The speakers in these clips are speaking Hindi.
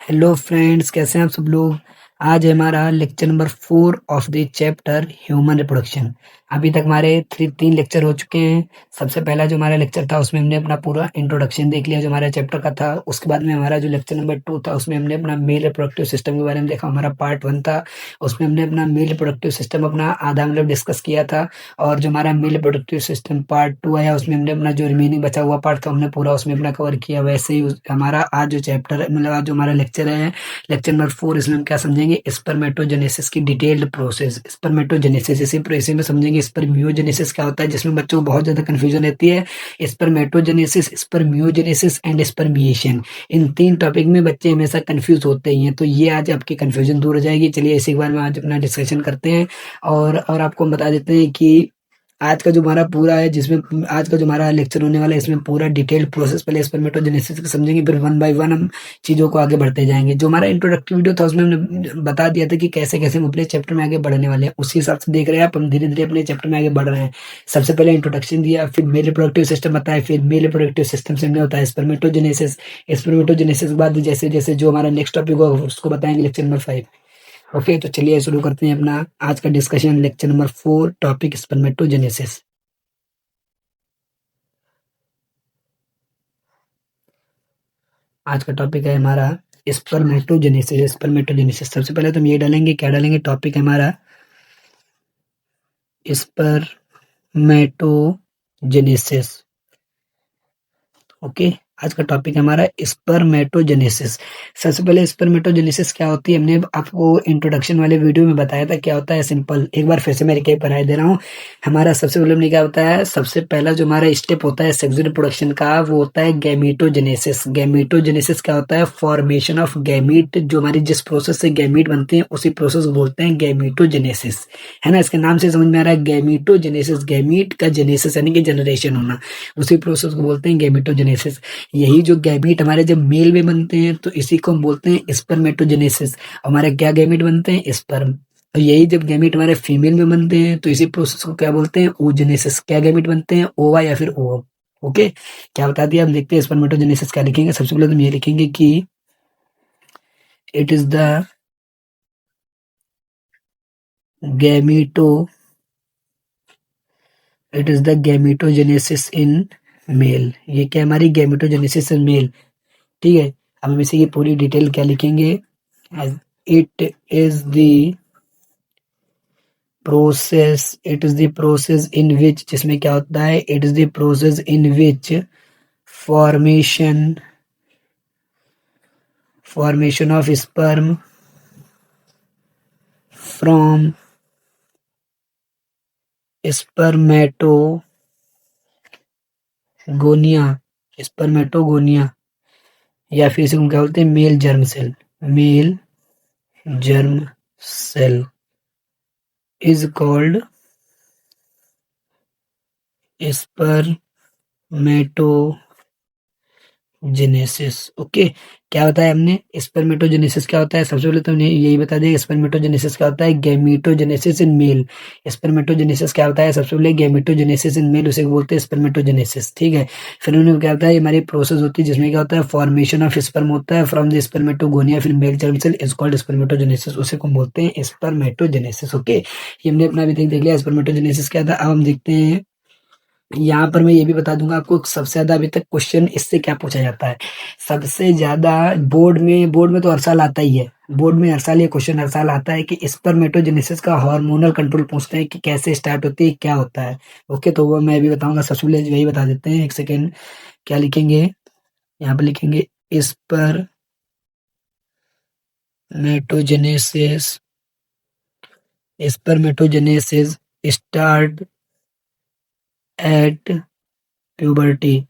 हेलो फ्रेंड्स, कैसे हैं आप सब लोग। आज है हमारा lecture number 4 of the chapter human reproduction. अभी तक हमारे तीन लेक्चर हो चुके हैं। सबसे पहला जो हमारा लेक्चर था उसमें हमने अपना पूरा इंट्रोडक्शन देख लिया जो हमारे चैप्टर का था। उसके बाद में हमारा जो लेक्चर नंबर 2 था उसमें हमने अपना मेल रिप्रोडक्टिव सिस्टम के बारे में देखा। हमारा पार्ट 1 था, उसमें हमने अपना मेल रिप्रोडक्टिव सिस्टम अपना आधा मतलब डिस्कस किया था। और जो हमारा मेल रिप्रोडक्टिव सिस्टम पार्ट 2 आया उसमें हमने अपना जो रिमेनिंग बचा हुआ पार्ट था हमने पूरा उसमें अपना कवर किया। वैसे ही हमारा आज जो चैप्टर है मतलब आज जो हमारा लेक्चर है लेक्चर नंबर 4, इसमें हम क्या समझेंगे, स्पर्मेटोजेनेसिस की डिटेल्ड प्रोसेस। स्पर्मेटोजेनेसिस इसी में समझेंगे स्पर्मियोजेनेसिस क्या होता है, जिसमें बच्चों को बहुत ज्यादा कंफ्यूजन रहती है। स्पर्मेटोजेनेसिस, स्पर्मियोजेनेसिस एंड स्पर्मिएशन, इन तीन टॉपिक में बच्चे हमेशा कंफ्यूज होते ही हैं। तो ये आज आपकी कंफ्यूजन दूर हो जाएगी। चलिए इसी के बारे में आज अपना डिस्कशन करते हैं। और आपको हम बता देते हैं कि आज का जो हमारा पूरा है, जिसमें आज का जो हमारा लेक्चर होने वाला है इसमें पूरा डिटेल्ड प्रोसेस पहले स्पर्मेटोजेनेसिस को समझेंगे, फिर वन बाय वन हम चीज़ों को आगे बढ़ते जाएंगे। जो हमारा इंट्रोडक्टरी वीडियो था उसमें हमने बता दिया था कि कैसे कैसे हम अपने चैप्टर में आगे बढ़ने वाले हैं। उसी हिसाब से देख रहे हैं आप, हम धीरे धीरे अपने चैप्टर में आगे बढ़ रहे हैं। सबसे पहले इंट्रोडक्शन दिया, फिर मेल रिप्रोडक्टिव सिस्टम बताया, फिर मेल रिप्रोडक्टिव सिस्टम से हमने बताया स्पर्मेटोजेनेसिस। स्पर्मेटोजेनेसिस के बाद जैसे जैसे जो हमारा नेक्स्ट टॉपिक होगा उसको बताएंगे लेक्चर नंबर 5। ओके, तो चलिए शुरू करते हैं अपना आज का discussion. Lecture number 4, topic spermatogenesis. आज का टॉपिक है हमारा स्पर्मेटोजेनेसिस। स्पर्मेटोजेनेसिस सबसे पहले तो हम ये डालेंगे, क्या डालेंगे, टॉपिक है हमारा स्पर्मेटोजेनेसिस। ओके, आज का टॉपिक है हमारा स्पर्मेटोजेनेसिस। सबसे पहले स्पर्मेटोजेनेसिस क्या होती है हमने आपको इंट्रोडक्शन वाले वीडियो में बताया था क्या होता है। सिंपल एक बार फिर से मैं रिकैप कराए दे रहा हूँ। हमारा सबसे पहले हमने क्या बताया, सबसे पहला जो हमारा स्टेप होता है सेक्सुअल रिप्रोडक्शन का वो होता है गैमीटोजेनेसिस। गैमीटोजेनेसिस क्या होता है, फॉर्मेशन ऑफ गैमीट। जो हमारी जिस प्रोसेस से गैमीट बनते हैं उसी प्रोसेस को बोलते हैं गैमीटोजेनेसिस, है ना। इसके नाम से समझ में आ रहा है गैमीटोजेनेसिस, गैमीट का जेनेसिस यानी कि जनरेशन होना, उसी प्रोसेस को बोलते हैं गैमीटोजेनेसिस। यही जो गैमीट हमारे जब मेल में बनते हैं तो इसी को हम बोलते हैं स्पर्मेटोजेनेसिस। हमारे क्या गैमीट बनते हैं, स्पर्म। और यही जब गैमीट हमारे फीमेल में बनते हैं तो इसी प्रोसेस को क्या बोलते हैं, oogenesis। क्या गैमीट बनते हैं, ओवा या फिर ओवम। ओके, क्या बता दिया। अब देखते हैं स्पर्मेटोजेनेसिस क्या लिखेंगे। सबसे पहले तुम ये लिखेंगे कि it is the gameto it is the gametogenesis in male. ये क्या हमारी गैमीटोजेनेसिस इन मेल, ठीक है। अब हम इसे की पूरी डिटेल क्या लिखेंगे, as it is the process in which, जिसमें क्या होता है, it is the process in which formation formation of sperm from spermatogonia spermatogonia, या फिर इसे हम क्या बोलते हैं, male germ cell is called spermatogenesis. Okay, क्या बताया हमने, स्पर्मेटोजेनेसिस क्या होता है। सबसे पहले तो हमने यही बता दिया स्पर्मेटोजेनेसिस क्या होता है, गैमीटोजेनेसिस इन मेल। स्पर्मेटोजेनेसिस क्या होता है, सबसे पहले गैमीटोजेनेसिस इन मेल, उसे बोलते हैं स्पर्मेटोजेनेसिस, ठीक है। फिर उन्होंने क्या होता है, हमारी प्रोसेस होती है जिसमें क्या होता है, फॉर्मेशन ऑफ स्पर्म होता है फ्रॉम द स्पर्मेटोगोनिया, फिर male germ cell is called spermatogenesis, उसे को बोलते हैं स्पर्मेटोजेनेसिस। ओके, ये हमने अपना अभी तक देख लिया स्पर्मेटोजेनेसिस क्या था। अब हम देखते हैं, यहाँ पर मैं ये भी बता दूंगा आपको सबसे ज्यादा अभी तक क्वेश्चन इससे क्या पूछा जाता है। सबसे ज्यादा बोर्ड में तो हर साल आता ही है। बोर्ड में हर साल ये क्वेश्चन हर साल आता है कि स्पर्मेटोजेनेसिस का हार्मोनल कंट्रोल पूछते हैं कि कैसे स्टार्ट होती है, क्या होता है। ओके, तो वो मैं भी बताऊंगा। सबसे पहले यही बता देते हैं, एक सेकेंड। क्या लिखेंगे, यहाँ पे लिखेंगे spermatogenesis spermatogenesis start at puberty.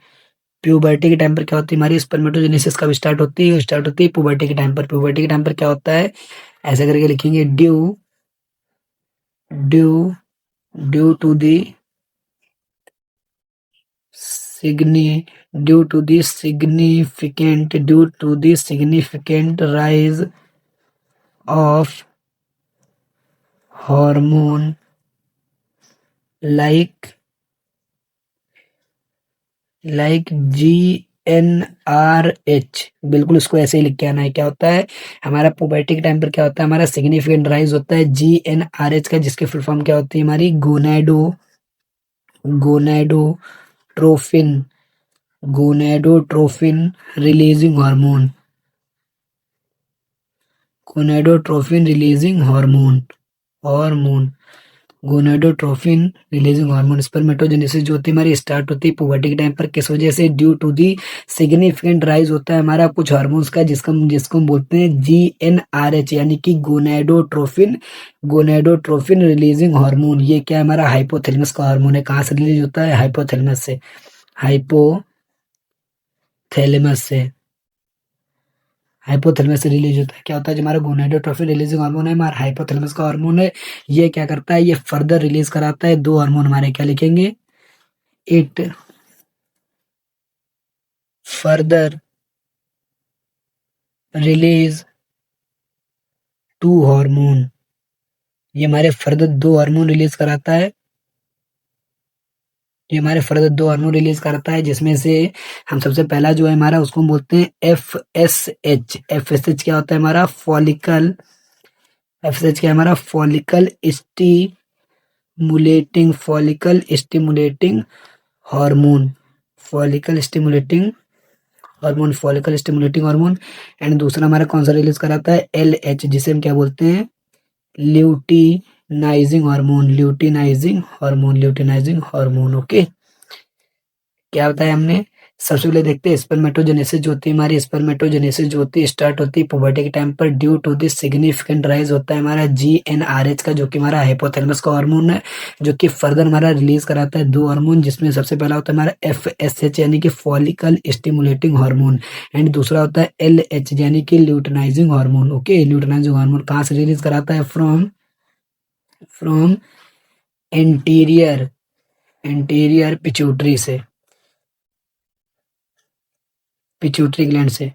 Puberty के टाइम पर क्या होती है, हमारी स्पर्मेटोजेनेसिस कब स्टार्ट होती है प्यूबर्टी के टाइम पर। प्यूबर्टी के टाइम पर क्या होता है, ऐसे करके लिखेंगे, due due to the signi due to the significant rise of hormone like GnRH, बिल्कुल उसको ऐसे ही लिख के आना है। क्या होता है हमारा पुबर्टी के टाइम पर, क्या होता है हमारा सिग्निफिकेंट राइज होता है GnRH का, जिसकी फुल फॉर्म क्या होती है हमारी gonadotrophin gonadotrophin releasing hormone, gonadotrophin releasing hormone hormone gonadotrophin releasing hormone. Spermatogenesis जो होती है हमारी स्टार्ट होती है पुबर्टी के टाइम पर, किस वजह से? Due to the significant rise होता है हमारा कुछ हार्मोन्स का, जिसको हम बोलते हैं GnRH, यानी कि गोनेडोट्रोफिन रिलीजिंग हार्मोन। ये क्या है हमारा हाइपोथैलेमस का हार्मोन है। कहाँ से रिलीज होता है? हाइपोथैलेमस से। हाइपोथैलेमस से हाइपोथैलेमस से रिलीज होता है। क्या होता है जो हमारा गोनाडोट्रोफिन रिलीजिंग हार्मोन है, हमारा हाइपोथैलेमस का हार्मोन है। ये क्या करता है? ये फर्दर रिलीज कराता है दो हार्मोन हमारे, क्या लिखेंगे? It further release to hormone. ये हमारे फर्दर दो हार्मोन रिलीज कराता है। ये हमारे फर्दर दो हार्मोन रिलीज करता है, जिसमें से हम सबसे पहला जो है हमारा, उसको हम बोलते हैं FSH। FSH क्या होता है हमारा? FSH क्या है हमारा? Follicle stimulating hormone follicle stimulating hormone. And दूसरा हमारा कौन सा रिलीज कराता है? LH, जिसे हम क्या बोलते हैं? Luteinizing hormone. ओके, क्या बताया हमने? सबसे पहले देखते हैं स्पर्मेटोजेनेसिस जो होती है हमारी। स्पर्मेटोजेनेसिस जो होती है स्टार्ट होती है पुबर्टी के टाइम पर, due to this significant rise होता है हमारा GnRH का, जो कि हमारा हाइपोथैलेमस का हार्मोन है, जो कि फर्दर हमारा रिलीज कराता है दो हार्मोन, जिसमें सबसे पहला होता है हमारा FSH, यानी कि फॉलिकल स्टिमुलेटिंग हार्मोन, एंड दूसरा होता है LH, यानी कि luteinizing hormone. Okay, luteinizing hormone कहाँ से रिलीज कराता है? फ्रॉम एंटीरियर एंटीरियर पिट्यूटरी से, पिट्यूटरी ग्लैंड से,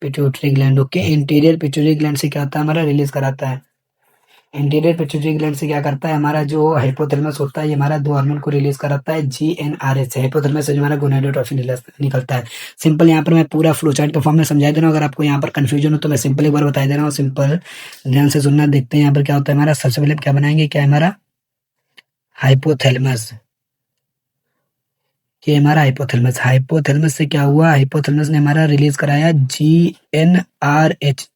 pituitary gland. Okay, interior pituitary gland से क्या होता है हमारा? रिलीज कराता है। इंटीरियर पिट्यूटरी ग्लैंड से क्या करता है? हमारा जो हाइपोथैलेमस होता है, ये हमारा दो हार्मोन को रिलीज कराता है GnRH से। हाइपोथैलेमस से जो हमारा गोनाडोट्रोफिन निकलता है। सिंपल यहाँ पर मैं पूरा फ्लो चार्ट के फॉर्म में समझा दे रहा हूँ। अगर आपको यहाँ पर कंफ्यूजन हो तो मैं सिंपल एक बार बता दे रहा हूँ। सिंपल ध्यान से सुनना। देखते हैं यहाँ पर क्या होता है हमारा। सबसे पहले क्या बनाएंगे? क्या है हमारा? हाइपोथैलेमस। ये हमारा हाइपोथैलेमस से क्या हुआ? हाइपोथैलेमस ने हमारा रिलीज कराया GnRH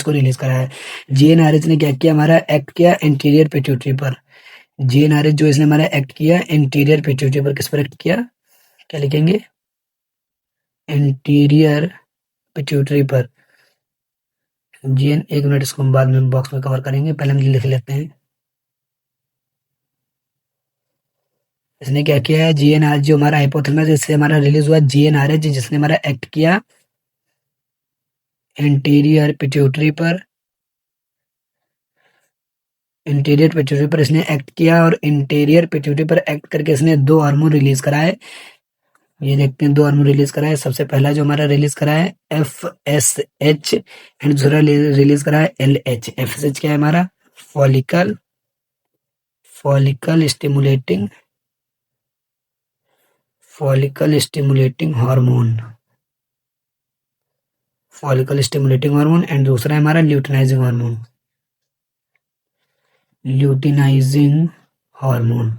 को रिलीज कराया। GnRH ने क्या किया? हमारा एक्ट किया एंटीरियर पिट्यूटरी पर। GnRH जो इसने हमारा एक्ट किया एंटीरियर पिट्यूटरी पर, किस पर एक्ट किया? क्या लिखेंगे? एंटीरियर पिट्यूटरी पर। एक मिनट, इसको हम बाद में बॉक्स में कवर करेंगे, पहले हम लिख लेते हैं। इसने क्या किया है? GnRH जो हमारा हाइपोथैलेमस, इससे हमारा रिलीज हुआ GnRH, जिसने हमारा एक्ट किया एंटीरियर पिट्यूटरी पर। इंटीरियर पिट्यूटरी पर इसने एक्ट किया, और इंटीरियर पिट्यूटरी पर एक्ट करके इसने दो हार्मोन रिलीज कराए। ये देखते हैं, दो हार्मोन रिलीज कराए। सबसे पहला जो हमारा रिलीज कराया है FSH, एंड दूसरा रिलीज कराया है LH। FSH क्या है हमारा? Follicle follicle stimulating follicle stimulating hormone and दूसरा है हमारा ल्यूटिनाइजिंग हार्मोन।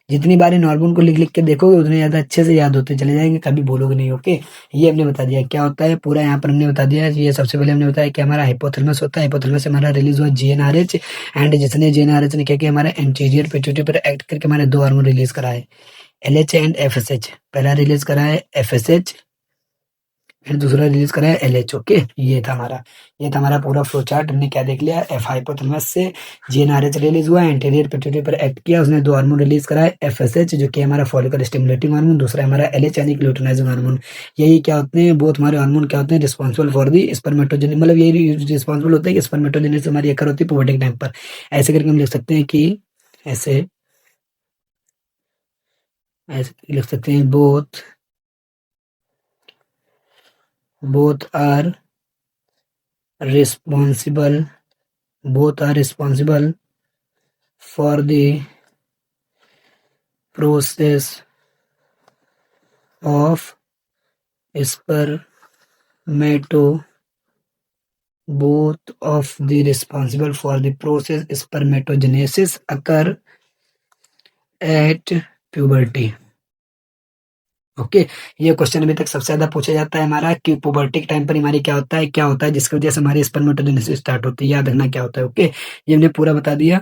जितनी बार इन हार्मोन को लिख लिख के देखोगे, उतने ज्यादा अच्छे से याद होते चले जाएंगे, कभी भूलोगे नहीं। ओके, ये हमने बता दिया क्या होता है पूरा। यहाँ पर हमने बता दिया। ये सबसे पहले हमने बताया कि हमारा हाइपोथैलेमस होता है। हाइपोथैलेमस से हमारा रिलीज हुआ GnRH, एंड जिसने GnRH ने क्या किया? हमारा एंटीरियर पिट्यूटरी पर एक्ट करके हमारे दो हार्मोन रिलीज कराए, LH एंड FSH। पहला रिलीज कराया FSH, फिर दूसरा रिलीज करा है LH। ओके, ये था हमारा पूरा फ्लो चार्ट। हमने क्या देख लिया? एफ हाइपोथैलेमस से GnRH रिलीज हुआ, एंटीरियर पिट्यूटरी पर एक्ट किया, उसने दो हार्मोन रिलीज करा है, FSH जो कि हमारा फॉलिकल स्टिमुलेटिंग हार्मोन, दूसरा हमारा LH यानी ग्लूटानाइजिंग हार्मोन। यही क्या होते हैं? बहुत हमारे हार्मोन क्या होते हैं? रिस्पॉन्सिबल फॉर दी स्पर्मेटोजेनेसिस, मतलब यही रिस्पॉन्सिबल होते हैं कि स्पर्मेटोजेनेसिस हमारी अकर होती है पुबर्टी के टाइम पर। ऐसे करके हम लिख सकते हैं कि ऐसे ऐसे लिख सकते हैं, both are responsible both are responsible for the process of spermato, both of the responsible for the process spermatogenesis occur at puberty. Okay ये क्वेश्चन अभी तक सबसे ज्यादा पूछा जाता है हमारा कि पुबर्टी के टाइम पर हमारी क्या होता है जिसकी वजह से हमारी स्पर्मेटोजेनेसिस स्टार्ट होती है। याद रखना क्या होता है। ओके ये हमने पूरा बता दिया।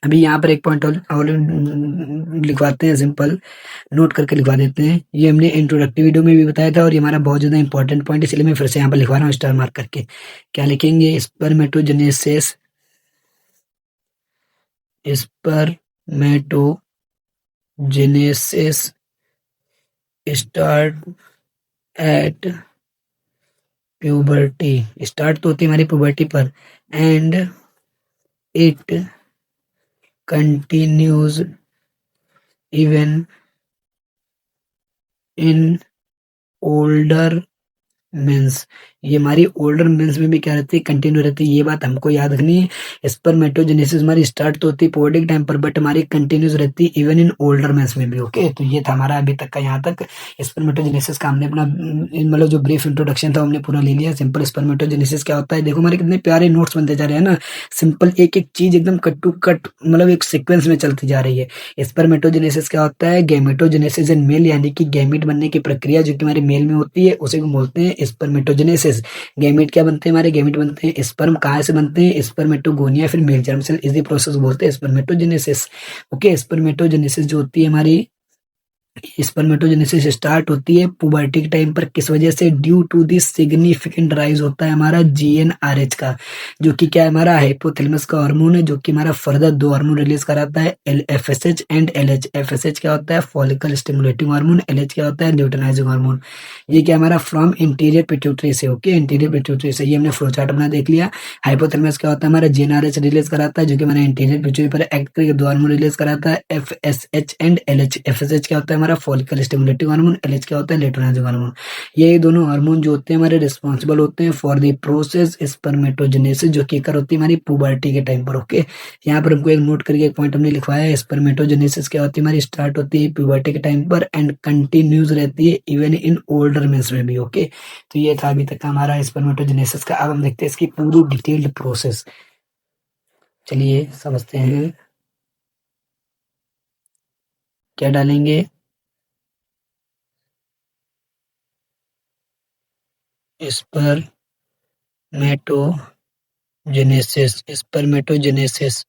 अभी यहाँ पर एक पॉइंट और लिखवाते हैं, सिंपल नोट करके लिखवा देते हैं। ये हमने इंट्रोडक्टिव वीडियो में भी बताया था और ये हमारा बहुत ज्यादा इंपॉर्टेंट पॉइंट, इसलिए मैं फिर से यहाँ पर लिखवा रहा हूँ स्टार मार्क करके। क्या लिखेंगे? Spermatogenesis start at puberty. Start तो होती है हमारी प्यूबर्टी पर, and it continues even in older mens. ये हमारी ओल्डर मेंस में भी क्या रहती है? कंटिन्यू रहती है। ये बात हमको याद रखनी है। स्पर्मेटोजेनेसिस हमारी स्टार्ट तो होती है पुबर्टी के टाइम पर, बट हमारी कंटिन्यूस रहती है इवन इन ओल्डर मेंस में भी। ओके तो ये था हमारा अभी तक का, यहाँ तक स्पर्मेटोजेनेसिस का हमने अपना मतलब जो ब्रीफ इंट्रोडक्शन था हमने पूरा ले लिया। सिंपल स्पर्मेटोजेनेसिस क्या होता है, देखो हमारे कितने प्यारे नोट्स बनते जा रहे हैं ना। सिंपल एक एक चीज एकदम कट टू कट मतलब एक सिक्वेंस में चलती जा रही है। स्पर्मेटोजेनेसिस क्या होता है? गैमेटोजेनेसिस इन मेल, यानी कि गैमेट बनने की प्रक्रिया जो कि हमारे मेल में होती है उसे हम बोलते हैं स्पर्मेटोजेनेसिस। गैमेट क्या बनते हैं? हमारे गैमेट बनते हैं स्पर्म। कहाँ से बनते हैं? स्पर्मेटोगोनिया, फिर मेल जर्म सेल। इसी प्रोसेस बोलते हैं स्पर्मेटोजेनेसिस। ओके स्पर्मेटोजेनेसिस जो होती है हमारी, स्पर्मेटोजेनेसिस स्टार्ट होती है पुबर्टी के टाइम पर। किस वजह से? Due to the significant rise होता है हमारा जीएनआरएच का, जो कि क्या है? हमारा हाइपोथैलेमस का हार्मोन है, जो कि हमारा फर्दर दो हार्मोन रिलीज कराता है, एफएसएच एंड एलएच। एफएसएच क्या होता है? Follicle stimulating hormone. एलएच क्या होता है? Luteinising hormone. ये क्या हमारा फ्रॉम इंटीरियर पिट्यूटरी से। ओके इंटीरियर पिट्यूटरी से। ये हमने फ्लो चार्ट अपना देख लिया। हाइपोथैलेमस क्या होता है? हमारा जीएनआरएच रिलीज कराता है, जो कि हमारा इंटीरियर पिट्यूटरी पर एक्ट करके दो हार्मोन रिलीज कराता है, एफएसएच एंड एलएच। एफएसएच क्या होता है? हमारा फॉलिकल स्टिमुलेटिंग हार्मोन। एलएच क्या होता है? Luteinising hormone. ये दोनों हार्मोन जो होते हैं हमारे रिस्पॉन्सिबल होते हैं फॉर द प्रोसेस स्पर्मेटोजेनेसिस, जो कि कर होती है हमारी पुबर्टी के टाइम पर। ओके यहाँ पर हमको एक नोट करके एक पॉइंट हमने लिखवाया है। स्पर्मेटोजेनेसिस क्या होती है हमारी? स्टार्ट होती है पुबर्टी के टाइम पर एंड कंटिन्यूज रहती है इवन इन ओल्डर मेंस में भी। ओके तो ये था अभी तक का हमारा स्पर्मेटोजेनेसिस का। अब हम देखते हैं इसकी पूरी डिटेल्ड प्रोसेस। चलिए समझते हैं। क्या डालेंगे? स्पर्मेटोजेनेसिस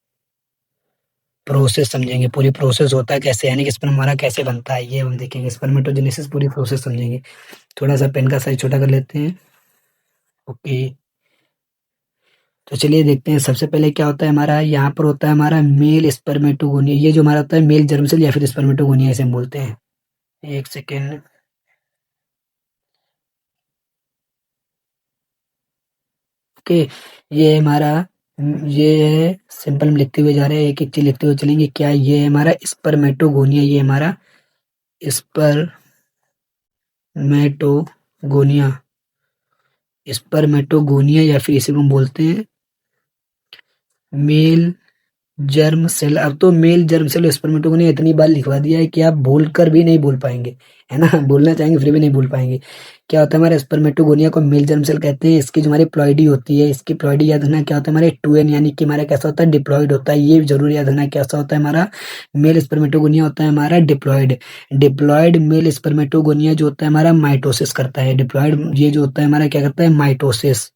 प्रोसेस समझेंगे। पूरी प्रोसेस होता है कैसे, यानी कि स्पर्म हमारा कैसे बनता है, ये हम देखेंगे। स्पर्मेटोजेनेसिस पूरी प्रोसेस समझेंगे। थोड़ा सा पेन का साइज छोटा कर लेते हैं। ओके तो चलिए देखते हैं। सबसे पहले क्या होता है हमारा, यहाँ पर होता है हमारा मेल स्पर्मेटोगोनिया। ये जो हमारा होता है मेल जर्म सेल या फिर स्पर्मेटोगोनिया इसे हम बोलते हैं। एक सेकेंड। ओके ये हमारा ये सिंपल हम लिखते हुए जा रहे हैं, एक एक चीज लिखते हुए चलेंगे। क्या ये है हमारा स्पर्मेटोगोनिया? ये हमारा स्पर्मेटोगोनिया, स्पर्मेटोगोनिया या फिर इसे हम बोलते हैं मेल जर्म सेल। अब तो मेल जर्म सेल स्पर्मेटोगोनिया इतनी बार लिखवा दिया है कि आप भूल कर भी नहीं बोल पाएंगे, है ना। बोलना चाहेंगे फिर भी नहीं बोल पाएंगे। क्या होता है हमारे स्पर्मेटोगोनिया को मेल जर्म सेल कहते हैं। इसकी जो हमारी प्लॉइडी होती है, इसकी प्लॉइडी याद रखना क्या होता है हमारे 2n, यानी कि हमारा कैसा होता है? डिप्लॉइड होता है। ये जरूर याद रखना कैसा होता है हमारा मेल स्पर्मेटोगोनिया होता है हमारा डिप्लॉइड। डिप्लॉइड मेल स्पर्मेटोगोनिया जो होता है हमारा माइटोसिस करता है। डिप्लॉइड ये जो होता है हमारा क्या करता है? माइटोसिस।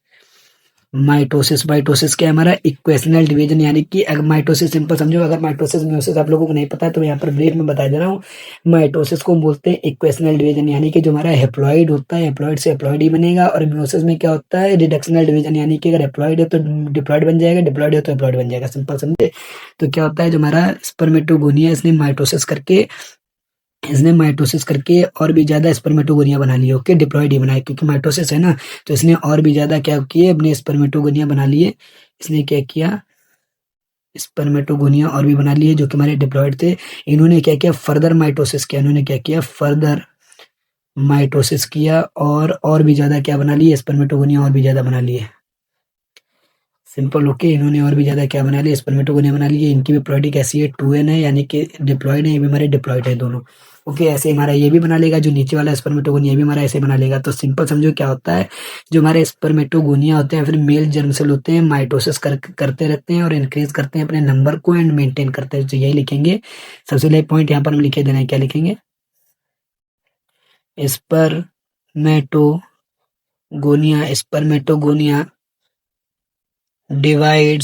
माइटोसिस क्या है हमारा? इक्वेशनल डिवीजन, यानी कि अगर माइटोसिस सिंपल समझो। अगर माइटोसिस म्यूसिस आप लोगों को नहीं पता है तो मैं यहाँ पर ब्रीफ में बता दे रहा हूँ। माइटोसिस को हम बोलते हैं इक्वेशनल डिवीजन, यानी कि जो हमारा हेप्लॉइड होता है, हेप्लॉइड से हेप्लॉइड ही बनेगा। और म्यूसिस में क्या होता है? रिडक्शनल डिवीजन, यानी कि अगर हेप्लॉइड है तो डिप्लॉइड बन जाएगा, डिप्लॉइड है तो हेप्लॉइड बन जाएगा। सिंपल समझे। तो क्या होता है जो हमारा स्पर्मेटोगोनिया, इसने माइटोसिस करके और भी ज्यादा स्पर्मेटोगोनिया बना लिए। ओके डिप्लॉइड ही बनाए, क्योंकि माइटोसिस है ना, तो इसने और भी ज्यादा क्या किए? अपने स्पर्मेटोगोनिया बना लिए। इसने क्या किया? स्पर्मेटोगोनिया और भी बना लिए, जो कि हमारे डिप्लॉइड थे। इन्होंने क्या किया? फर्दर माइटोसिस किया। इन्होंने क्या किया? फर्दर माइटोसिस किया और भी ज्यादा क्या बना लिए? स्पर्मेटोगोनिया और भी ज्यादा बना लिए। सिंपल। ओके, इन्होंने और भी ज्यादा क्या बना लिया, स्पर्मेटोगोनिया बना ली है। इनकी भी प्लॉइडी कैसी है, 2n है, यानी कि डिप्लॉइड है, ये भी हमारे डिप्लॉइड है दोनों। ओके, ऐसे हमारा ये भी बना लेगा, जो नीचे वाला स्पर्मेटोगोनिया भी हमारा ऐसे बना लेगा। तो सिंपल समझो क्या होता है, जो हमारे स्पर्मेटोगोनिया होते हैं, फिर मेल जर्म सेल होते हैं, माइटोसिस करते रहते हैं और इंक्रीज करते हैं अपने नंबर को एंड मेंटेन करते हैं। तो यही लिखेंगे। सबसे पहले पॉइंट यहाँ पर हम लिखे देना है, क्या लिखेंगे, स्पर्मेटोगोनिया डिवाइड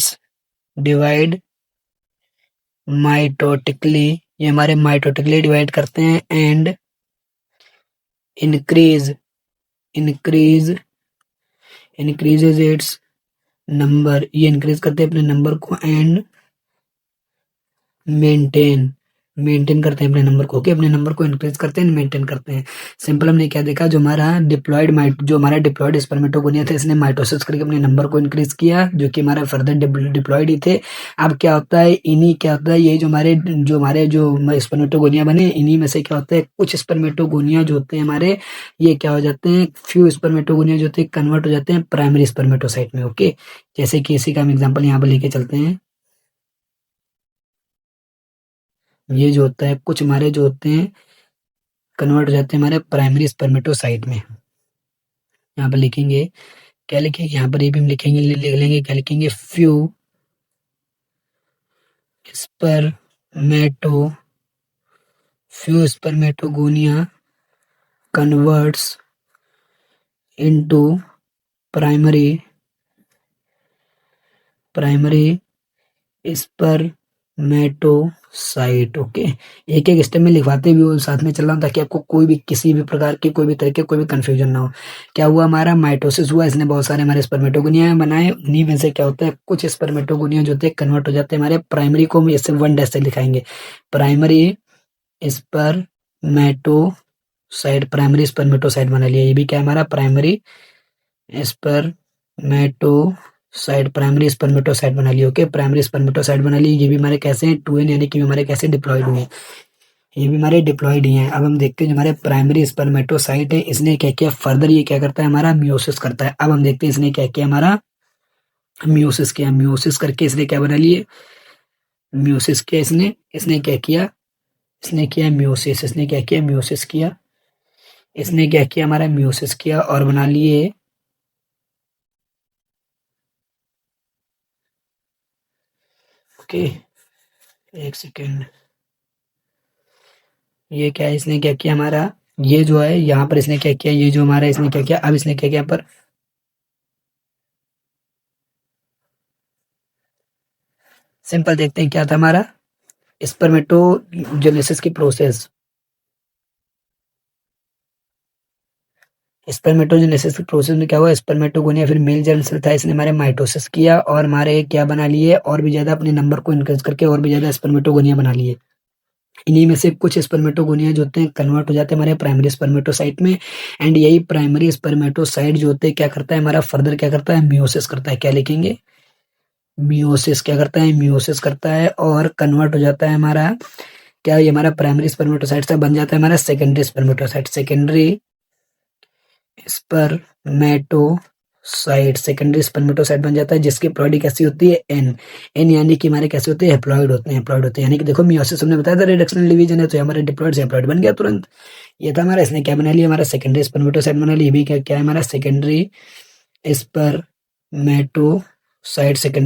माइटोटिकली, ये हमारे माइटोटिकली डिवाइड करते हैं and increase increases it's number, ये इंक्रीज करते हैं अपने नंबर को एंड मेंटेन करते हैं अपने नंबर को। ओके, अपने नंबर को इंक्रीज करते हैं, मेंटेन करते हैं। सिंपल हमने क्या देखा, जो हमारा डिप्लॉइड स्पर्मेटोगोनिया था, इसने माइटोसिस करके अपने नंबर को इंक्रीज किया, जो कि हमारा फर्दर डिप्लॉइड ही थे। अब क्या होता है, ये जो स्पर्मेटोगोनिया बने, इन्हीं में से क्या होता है, कुछ स्पर्मेटोगोनिया जो होते हैं हमारे, ये क्या हो जाते हैं, फ्यू स्पर्मेटोगोनिया जो होते हैं कन्वर्ट हो जाते हैं प्राइमरी स्पर्मेटोसाइट में। ओके, जैसे कि इसी का हम एग्जाम्पल यहाँ पर लेके चलते हैं। ये जो होता है, कुछ हमारे जो होते हैं कन्वर्ट हो जाते हैं हमारे प्राइमरी स्पर्मेटोसाइट में। यहाँ पर लिखेंगे, क्या लिखेंगे, यहाँ पर ये भी हम लिखेंगे, लिख लेंगे, क्या लिखेंगे, few spermato spermatogonia converts into primary spermatocyte. Okay, एक एक स्टेप में लिखवाते भी वो साथ में चल रहा हूँ, ताकि आपको कोई भी किसी भी प्रकार की कोई भी तरह के कोई भी कंफ्यूजन ना हो। क्या हुआ, हमारा माइटोसिस हुआ, इसने बहुत सारे हमारे स्पर्मेटोगोनिया बनाए, उन्हीं में से क्या होता है, कुछ स्पर्मेटोगोनिया जो होते हैं कन्वर्ट हो जाते हैं हमारे प्राइमरी को, हम इससे 1 डैश से लिखाएंगे, प्राइमरी स्पर्मेटोसाइट बना लिया। ये भी क्या है हमारा प्राइमरी स्पर्मेटोसाइट बना लिया। ओके, प्राइमरी स्पर्मेटोसाइट बना ली। ये भी हमारे कैसे हैं, 2n, यानी कि हमारे कैसे डिप्लॉइड हुए हैं, ये भी हमारे डिप्लॉइड ही हैं। अब हम देखते हैं, जो हमारे प्राइमरी स्पर्मेटोसाइट है, इसने क्या किया, फर्दर ये क्या करता है, हमारा मियोसिस करता है। अब हम देखते हैं इसने क्या किया, हमारा मियोसिस किया, मियोसिस करके इसने क्या बना लिए, मियोसिस किया इसने क्या किया, इसने किया मियोसिस, इसने क्या किया, हमारा मियोसिस किया और बना लिए, ओके, एक सेकेंड, ये क्या है, इसने क्या किया हमारा, ये जो है यहाँ पर इसने क्या किया, ये जो हमारा इसने क्या किया, अब इसने क्या किया, पर सिंपल देखते हैं क्या था हमारा स्पर्मेटोजेनेसिस की प्रोसेस। स्पर्मेटोजेनेसिस की प्रोसेस में क्या हुआ, स्पर्मेटोगोनिया फिर मेल जर्म सेल था, इसने हमारे माइटोसिस किया और हमारे क्या बना लिए, और भी ज्यादा अपने नंबर को इंक्रीज करके और भी ज्यादा स्पर्मेटोगोनिया बना लिए। इन्हीं में से कुछ स्पर्मेटोगोनिया जो होते हैं कन्वर्ट हो जाते हैं हमारे प्राइमरी स्पर्मेटोसाइट में, एंड यही प्राइमरी स्पर्मेटोसाइट जो होते हैं क्या करता है, हमारा फर्दर क्या करता है, मियोसिस करता है। क्या लिखेंगे, मियोसिस क्या करता है, मियोसिस करता है और कन्वर्ट हो जाता है हमारा, क्या ये हमारा प्राइमरी स्पर्मेटोसाइट से बन जाता है हमारा सेकेंडरी स्पर्मेटोसाइट, सेकेंडरी स्पर्मेटोसाइट बन जाता है, जिसकी प्लॉइडी कैसी होती है, एन यानी कि हमारे कैसे होते हैं, हेप्लॉइड होते हैं, यानी कि देखो मियोसिस हमने बताया था रिडक्शनल डिवीजन है, तो हमारे डिप्लॉइड से हेप्लॉइड बन गया तुरंत। ये था हमारा, इसने क्या बना लिया, हमारा सेकेंडरी स्पर्मेटोसाइट बना लिया। ये भी क्या है, हमारा सेकेंडरी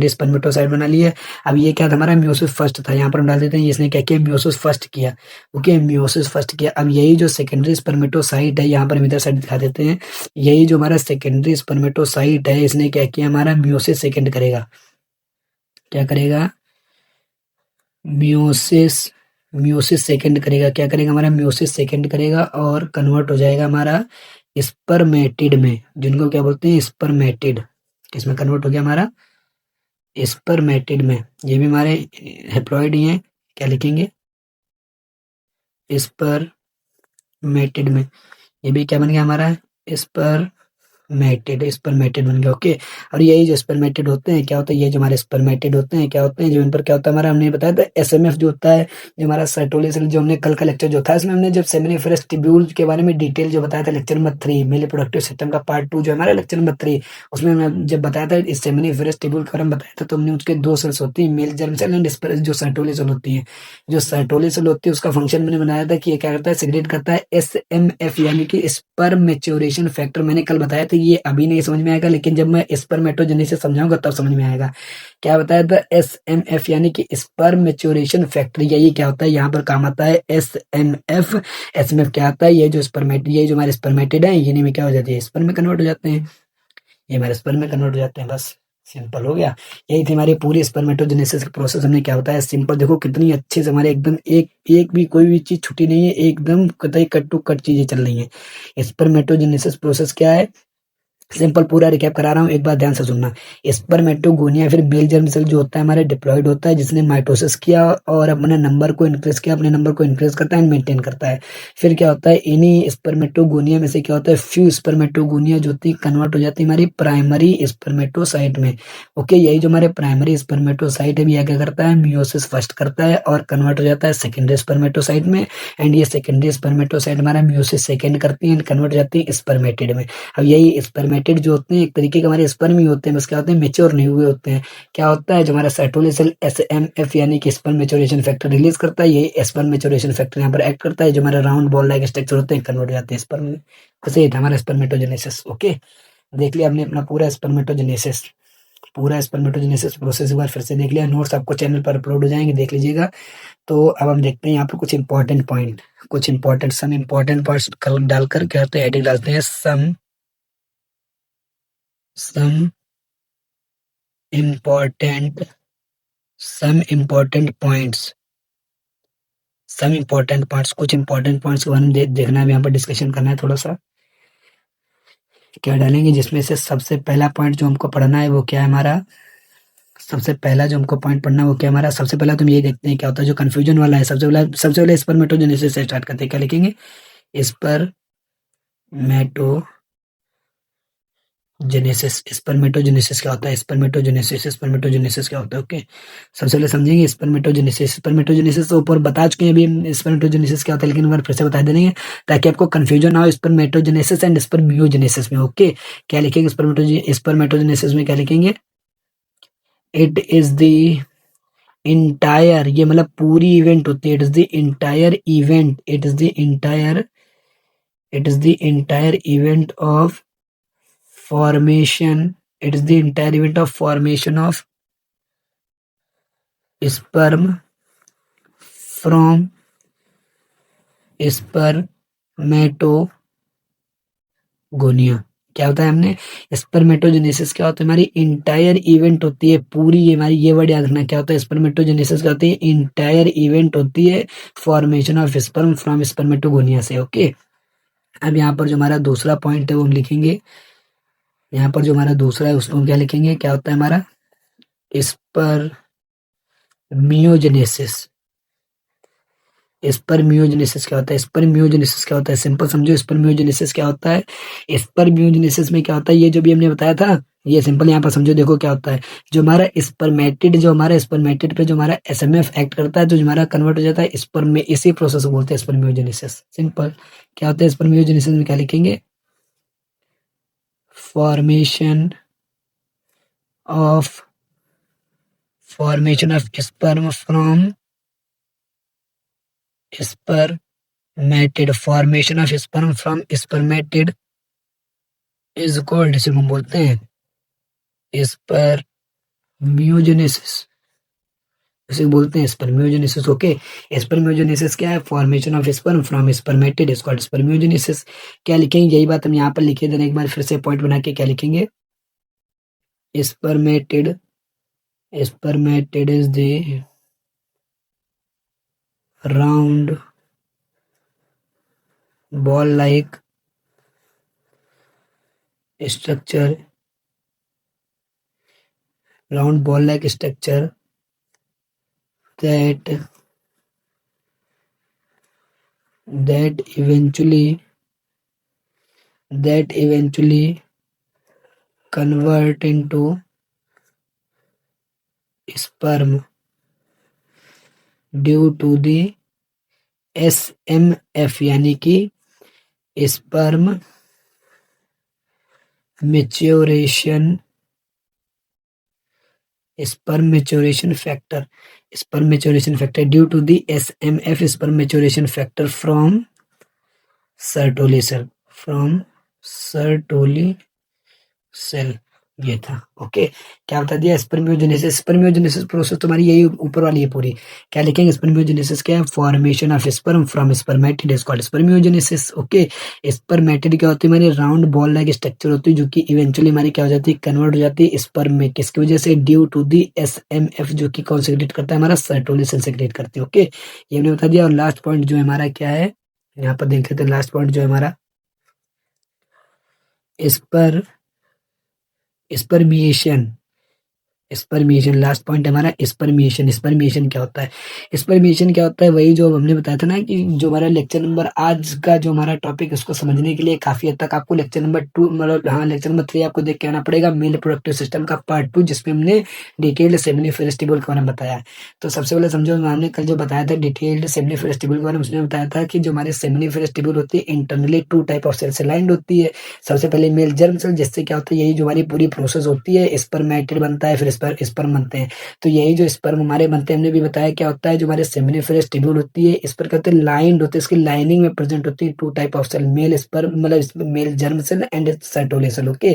स्पर्मेटोसाइट बना लिया। अब ये क्या था, हमारा मियोसिस फर्स्ट था, यहाँ पर हम डाल देते हैं, इसने क्या किया, मियोसिस फर्स्ट किया। ओके, मियोसिस फर्स्ट किया। अब यही जो सेकेंडरी स्पर्मेटोसाइट है, यहाँ पर हम इधर साइड दिखा देते हैं, यही जो हमारा सेकेंडरी स्पर्मेटोसाइट है, इसने क्या किया, हमारा मियोसिस सेकेंड करेगा। क्या करेगा, मियोसिस मियोसिस सेकेंड करेगा। क्या करेगा, हमारा मियोसिस सेकेंड करेगा और कन्वर्ट हो जाएगा हमारा स्पर्मेटिड में, जिनको क्या बोलते हैं, स्पर्मेटिड। किसमें कन्वर्ट हो गया, हमारा स्पर्मेटिड में। ये भी हमारे हेप्लॉइड ही हैं। क्या लिखेंगे, स्पर्मेटिड में। ये भी क्या बन गया हमारा, मैटेड, स्पर्मेटेड बन गया। ओके, और यही जो स्पर्मेटेड होते हैं क्या होता है, ये जो हमारे स्पर्मेटेड होते हैं क्या होते हैं, जो इन पर क्या होता है हमारा, हमने बताया था एसएमएफ जो होता है, जो हमारा सर्टोली सेल, जो हमने कल का लेक्चर जो था इसमें हमने जब सेमिनिफेरस ट्यूब्यूल के बारे में डिटेल जो बताया था lecture number 3 male reproductive system का पार्ट 2 जो हमारा लेक्चर नंबर 3, उसमें मैं जब बताया था इस सेमिनिफेरस ट्यूब्यूल के बारे में बताया था, तो हमने उसके दो सेल्स होती है, मेल जर्म सेल एंड जो सर्टोली सेल होती है। जो सर्टोली सेल होती है उसका फंक्शन मैंने बनाया था कि ये क्या करता है, सिक्रेट करता है एसएमएफ यानी कि स्पर्म मैच्योरेशन फैक्टर। मैंने कल बताया था, ये अभी नहीं समझ में आएगा, लेकिन जब मैं स्पर्मेटोजेनेसिस समझाऊंगा तब समझ में आएगा। क्या बताया था, एसएमएफ यानी कि स्पर्म मैच्योरेशन फैक्टर, यही क्या होता है यहाँ पर काम आता है एसएमएफ। एसएमएफ क्या आता है, ये जो स्पर्मेट, ये जो हमारे स्पर्मेटेड है ये में क्या हो जाती है, स्पर्म में कन्वर्ट हो जाते हैं, ये हमारे स्पर्म में कन्वर्ट हो जाते हैं, बस सिंपल हो गया। यही थी हमारी पूरी स्पर्मेटोजेनेसिस का प्रोसेस। हमने क्या होता है सिंपल, देखो कितनी अच्छे से हमारे एकदम एक एक भी कोई भी चीज छुट्टी नहीं है, एकदम कतई कट टू कट चीजें चल रही है। स्पर्मेटोजेनेसिस प्रोसेस क्या है, सिंपल पूरा रिकैप करा रहा हूँ, एक बार ध्यान से सुनना। स्पर्मेटोगोनिया फिर मेल जर्म सेल जो होता है हमारे डिप्लॉयड होता है, जिसने माइटोसिस किया और अपने नंबर को इंक्रीज किया, अपने नंबर को इंक्रीज करता है एंड मेंटेन करता है। फिर क्या होता है, इन्हीं स्पर्मेटोगोनिया में से क्या होता है, फ्यू स्पर्मेटोगोनिया जो होती है कन्वर्ट हो जाती है हमारी प्राइमरी स्पर्मेटोसाइट में। ओके, यही जो हमारे प्राइमरी स्पर्मेटोसाइट है, यह क्या करता है, मियोसिस फर्स्ट करता है और कन्वर्ट हो जाता है सेकेंडरी स्पर्मेटोसाइट में, एंड ये सेकेंडरी स्पर्मेटोसाइट हमारा मियोसिस सेकेंड करती है एंड कन्वर्ट हो जाती है स्पर्मेटिड में। अब यही स्पर्मेटेड जो होते हैं एक तरीके के हमारे स्पर्म ही होते हैं, बस क्या होते हैं, मेच्योर नहीं हुए होते हैं। क्या होता है, जो हमारा सर्टोली सेल एसएमएफ यानी कि स्पर्म मेच्योरेशन फैक्टर रिलीज करता है, ये स्पर्म मेच्योरेशन फैक्टर यहाँ पर एक्ट करता है, जो हमारे राउंड बॉल लाइक स्ट्रक्चर होते हैं कन्वर्ट हो जाते हैं स्पर्म में। बस ये था हमारा स्पर्मेटोजेनेसिस। ओके, देख लिया हमने अपना पूरा स्पर्मेटोजेनेसिस, पूरा स्पर्मेटोजेनेसिस प्रोसेस एक बार फिर से देख लिया, नोट्स आपको चैनल पर अपलोड हो जाएंगे, देख लीजिएगा। तो अब हम देखते हैं यहाँ पर कुछ इंपॉर्टेंट पॉइंट, कुछ इंपॉर्टेंट सम इंपॉर्टेंट पॉइंट्स डालकर क्या होते हैं, हेडिंग डालते हैं some important some important points, some important points, कुछ इंपॉर्टेंट पॉइंट्स के बारे में देखना है, यहाँ पर डिस्कशन करना है थोड़ा सा। क्या डालेंगे, जिसमें से सबसे पहला पॉइंट जो हमको पढ़ना है वो क्या है हमारा, सबसे पहला जो हमको पॉइंट पढ़ना है वो क्या हमारा, सबसे पहला तुम ये देखते हैं क्या होता है, जो कंफ्यूजन वाला है, सबसे पहले स्पर्मेटोजेनेसिस से स्टार्ट करते हैं, क्या लिखेंगे, स्पर्मेटो जेनेसिस। स्पर्मेटोजेनेसिस क्या होता है, स्पर्मेटोजेनेसिस क्या होता है। ओके, सबसे पहले समझेंगे स्पर्मेटोजेनेसिस। स्पर्मेटोजेनेसिस तो ऊपर बता चुके हैं अभी हम स्पर्मेटोजेनेसिस क्या होता है, लेकिन एक बार फिर से बता देंगे ताकि आपको कंफ्यूजन ना हो स्पर्मेटोजेनेसिस एंड स्पर्मियोजेनेसिस में। ओके, क्या लिखेंगे स्पर्मेटोजेनेसिस में, क्या लिखेंगे, इट इज द इंटायर, ये मतलब पूरी इवेंट होती है, it is the entire event, it is the entire event of formation, it is the entire event of formation of sperm from spermatogonia। क्या होता है, हमने स्पर्मेटोजेनेसिस क्या होता है, हमारी इंटायर इवेंट होती है पूरी, ये हमारी ये वर्ड याद रखना, क्या होता है स्पर्मेटोजेनेसिस क्या होती है, इंटायर इवेंट होती है formation of sperm from spermatogonia से। ओके, अब यहाँ पर जो हमारा दूसरा पॉइंट है वो हम लिखेंगे, यहाँ पर जो हमारा दूसरा है उसको हम क्या लिखेंगे, क्या होता है हमारा स्पर्मियोजेनेसिस। स्पर्मियोजेनेसिस क्या होता है, स्पर्मियोजेनेसिस क्या होता है, सिंपल समझो स्पर्मियोजेनेसिस क्या होता है। स्पर्मियोजेनेसिस में क्या होता है, ये जो भी हमने बताया था, ये सिंपल यहाँ पर समझो, देखो क्या होता है, जो हमारा स्पर्मेटिड, जो हमारा स्पर्मेटिड पे जो हमारा एसएमएफ एक्ट करता है, जो हमारा कन्वर्ट हो जाता है स्पर्म में, इसी प्रोसेस को बोलते हैं स्पर्मियोजेनेसिस। सिंपल क्या होता है स्पर्मियोजेनेसिस में, क्या लिखेंगे, formation of sperm from formation of sperm from spermatid is called, इसे हम बोलते हैं स्पर्मियोजेनेसिस, इसे बोलते हैं स्पर्मियोजेनेसिस। ओके, स्पर्मियोजेनेसिस क्या है, formation of sperm from spermatid is called spermiogenesis. क्या लिखेंगे, यही बात हम यहाँ पर लिखे देना, एक बार फिर से पॉइंट बना के क्या लिखेंगे, spermatid is the round ball like structure, round ball like structure that eventually convert into sperm due to the SMF यानी कि sperm maturation factor due to the SMF sperm maturation factor from Sertoli cell ये था। ओके, क्या बता दिया? स्पर्मियोजेनेसिस प्रोसेस तुम्हारी यही ऊपर वाली है पूरी। क्या लिखेंगे? स्पर्मियोजेनेसिस क्या है? Formation of sperm from spermatid is called spermiogenesis. Okay, spermatid क्या होती है? हमारी राउंड बॉल लाइक स्ट्रक्चर होती है जो कि इवेंचुअली हमारी क्या हो जाती है? कन्वर्ट हो जाती है स्पर्म में। किसकी वजह से? ड्यू टू दी SMF जो कि कौन सेक्रेट करता है? हमारा सर्टोली सेल सेक्रेट करती है। ओके, ये हमने बता दिया। और लास्ट पॉइंट जो हमारा क्या है, यहाँ पर देख लेते हैं। लास्ट पॉइंट जो है हमारा स्पर्मिएशन लास्ट पॉइंट हमारा स्पर्मिएशन क्या होता है? स्पर्मिएशन क्या होता है? वही जो हमने बताया था ना कि जो हमारा लेक्चर नंबर आज का जो हमारा टॉपिक उसको समझने के लिए काफी हद तक आपको लेक्चर नंबर 2 मतलब हाँ लेक्चर नंबर 3 आपको देख के आना पड़ेगा। मेल रिप्रोडक्टिव सिस्टम का पार्ट 2 जिसमें हमने डिटेल्ड सेमिनिफेरस ट्यूब्यूल के बारे में बताया। तो सबसे पहले समझो, हमने कल जो बताया था डिटेल्ड सेमिनिफेरस ट्यूब्यूल के बारे में, उसने बताया था कि जो हमारे सेमिनिफेरस ट्यूब्यूल होती है इंटरनली 2 टाइप ऑफ सेल से लाइंड होती है। सबसे पहले मेल जर्म सेल, जिससे क्या होता है? यही जो हमारी पूरी प्रोसेस होती है, स्पर्मेटिड बनता है, फिर स्पर्म बनते हैं। तो यही जो स्पर्म हमारे बनते हैं, हमने भी बताया क्या होता है? जो हमारे सेमिनिफेरस ट्यूब्यूल होती है, इस पर क्या होते हैं? लाइंड होते हैं। इसकी लाइनिंग में प्रेजेंट होती है 2 type of cell, male sperm मतलब male germ cell and Sertoli cell. Okay,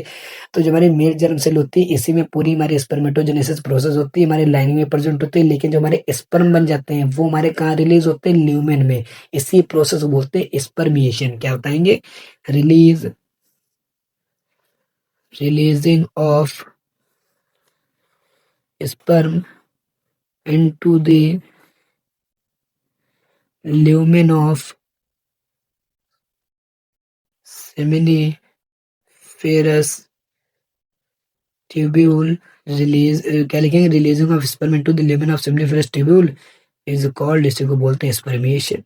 तो जो हमारी मेल जर्म सेल होती है इसी में पूरी हमारी स्पर्मेटोजेनेसिस प्रोसेस होती है, हमारी लाइनिंग में प्रेजेंट होती है। लेकिन जो हमारे स्पर्म बन जाते हैं वो हमारे कहाँ रिलीज होते हैं? ल्यूमेन में। इसी प्रोसेस को बोलते हैं स्पर्मिएशन। क्या बताएंगे? releasing of sperm into the lumen of seminiferous tubule क्या लिखेंगे? Releasing of sperm into the lumen of seminiferous tubule is called, इसी को बोलते हैं स्पर्मिएशन।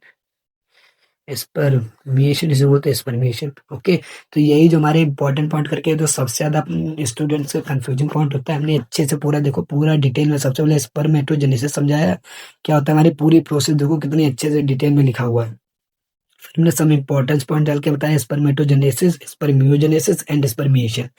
इसे बोलते हैं स्पर्मिएशन। ओके, तो यही जो हमारे इंपॉर्टेंट पॉइंट करके जो सबसे ज्यादा स्टूडेंट्स का कंफ्यूजिंग पॉइंट होता है, हमने अच्छे से पूरा देखो, पूरा डिटेल में सबसे पहले स्पर्मेटोजेनेसिस समझाया। क्या होता है हमारी पूरी प्रोसेस, देखो कितनी अच्छे से डिटेल में लिखा हुआ है। फिर हमने सम इंपॉर्टेंस पॉइंट डाल के बताया spermatogenesis, spermiogenesis and spermiation.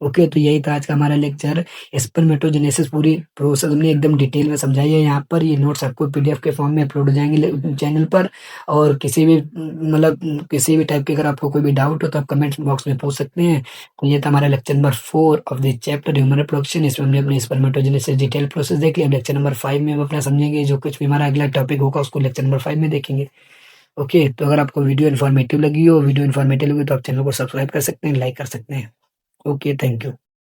Okay, तो यही था आज का हमारा लेक्चर। स्पर्मेटोजेनेसिस पूरी प्रोसेस हमने एकदम डिटेल में समझाई है। यहाँ पर ये नोट्स आपको PDF के फॉर्म में अपलोड हो जाएंगे चैनल पर। और किसी भी मतलब किसी भी टाइप के अगर आपको कोई भी डाउट हो तो आप कमेंट बॉक्स में पूछ सकते हैं। तो ये था हमारा lecture number 4 of the chapter human reproduction. इसमें हमने अपने स्पर्मेटोजेनेसिस डिटेल प्रोसेस देख लिया। लेक्चर नंबर 5 में हम अपना समझेंगे, जो कुछ भी हमारा अगला टॉपिक होगा उसको लेक्चर नंबर 5 में देखेंगे। ओके, तो अगर आपको वीडियो इन्फॉर्मेटिव लगी तो आप चैनल को सब्सक्राइब कर सकते हैं, लाइक कर सकते हैं। Okay, thank you.